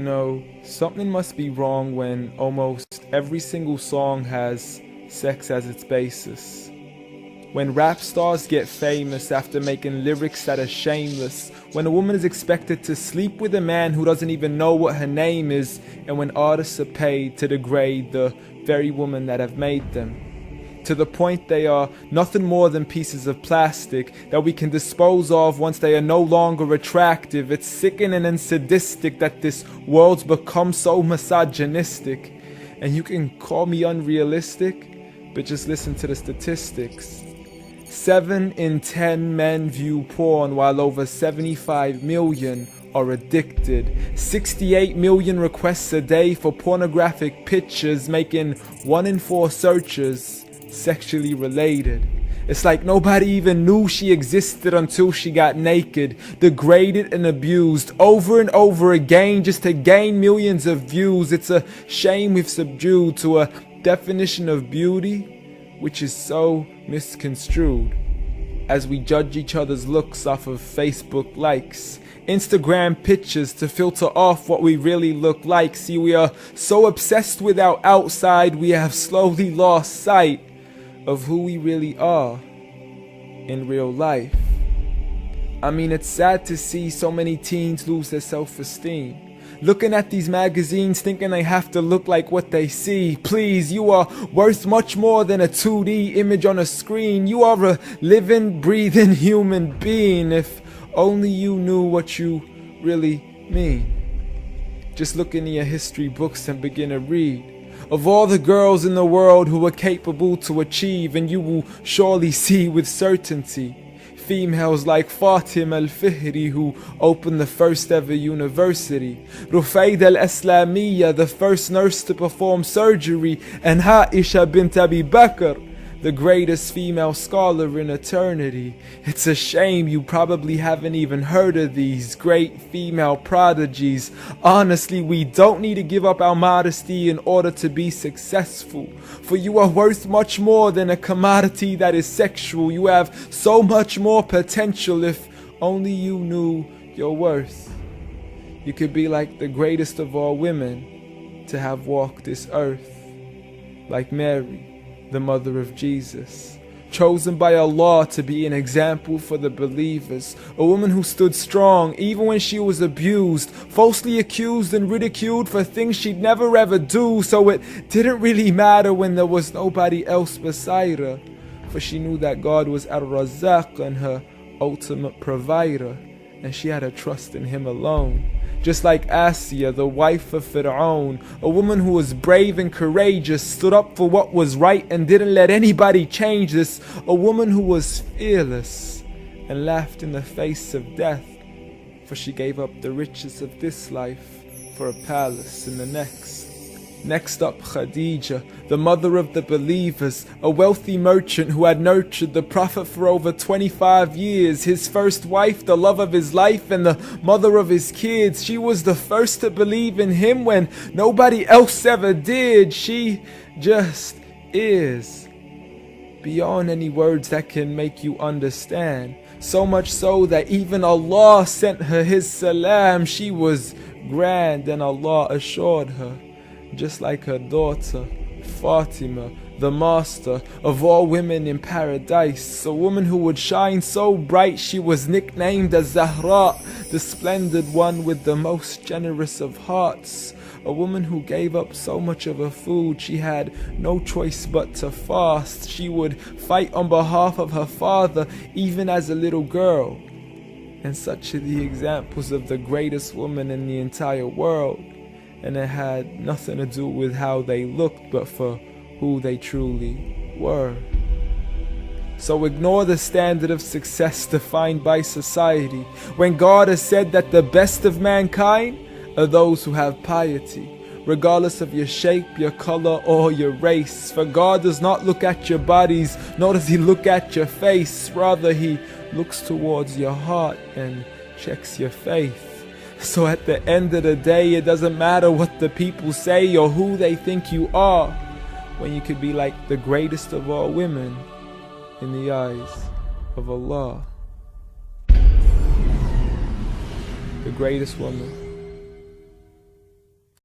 know, something must be wrong when almost every single song has sex as its basis. When rap stars get famous after making lyrics that are shameless. When a woman is expected to sleep with a man who doesn't even know what her name is. And when artists are paid to degrade the very women that have made them. To the point they are nothing more than pieces of plastic that we can dispose of once they are no longer attractive. It's sickening and sadistic that this world's become so misogynistic. And you can call me unrealistic, but just listen to the statistics. 7 in 10 men view porn, while over 75 million are addicted. 68 million requests a day for pornographic pictures, making 1 in 4 searches sexually related. It's like nobody even knew she existed until she got naked, degraded and abused over and over again just to gain millions of views. It's a shame we've subdued to a definition of beauty which is so misconstrued, as we judge each other's looks off of Facebook likes, Instagram pictures to filter off what we really look like. See, we are so obsessed with our outside, we have slowly lost sight of who we really are in real life. I mean, it's sad to see so many teens lose their self-esteem. Looking at these magazines thinking they have to look like what they see. Please, you are worth much more than a 2D image on a screen. You are a living, breathing human being. If only you knew what you really mean. Just look into your history books and begin to read of all the girls in the world who are capable to achieve, and you will surely see with certainty females like Fatima al-Fihri, who opened the first ever university, Rufayda al-Islamiyya, the first nurse to perform surgery, and Aisha bint Abi Bakr, the greatest female scholar in eternity. It's a shame you probably haven't even heard of these great female prodigies. Honestly, we don't need to give up our modesty in order to be successful. For you are worth much more than a commodity that is sexual. You have so much more potential if only you knew your worth. You could be like the greatest of all women to have walked this earth, like Mary, the mother of Jesus, chosen by Allah to be an example for the believers, a woman who stood strong even when she was abused, falsely accused and ridiculed for things she'd never ever do, so it didn't really matter when there was nobody else beside her, for she knew that God was Ar-Razzaq and her ultimate provider, and she had a trust in Him alone. Just like Asiya, the wife of Fir'aun, a woman who was brave and courageous, stood up for what was right and didn't let anybody change this, a woman who was fearless and laughed in the face of death, for she gave up the riches of this life for a palace in the next. Next up, Khadija, the mother of the believers, a wealthy merchant who had nurtured the Prophet for over 25 years, his first wife, the love of his life and the mother of his kids. She was the first to believe in him when nobody else ever did. She just is, beyond any words that can make you understand. So much so that even Allah sent her His salam. She was grand and Allah assured her, just like her daughter, Fatima, the master of all women in paradise, a woman who would shine so bright she was nicknamed as Zahra, the splendid one with the most generous of hearts, a woman who gave up so much of her food she had no choice but to fast. She would fight on behalf of her father even as a little girl. And such are the examples of the greatest woman in the entire world. And it had nothing to do with how they looked, but for who they truly were. So ignore the standard of success defined by society, when God has said that the best of mankind are those who have piety, regardless of your shape, your color, or your race. For God does not look at your bodies, nor does He look at your face. Rather, He looks towards your heart and checks your faith. So at the end of the day, it doesn't matter what the people say or who they think you are, when you could be like the greatest of all women in the eyes of Allah. The greatest woman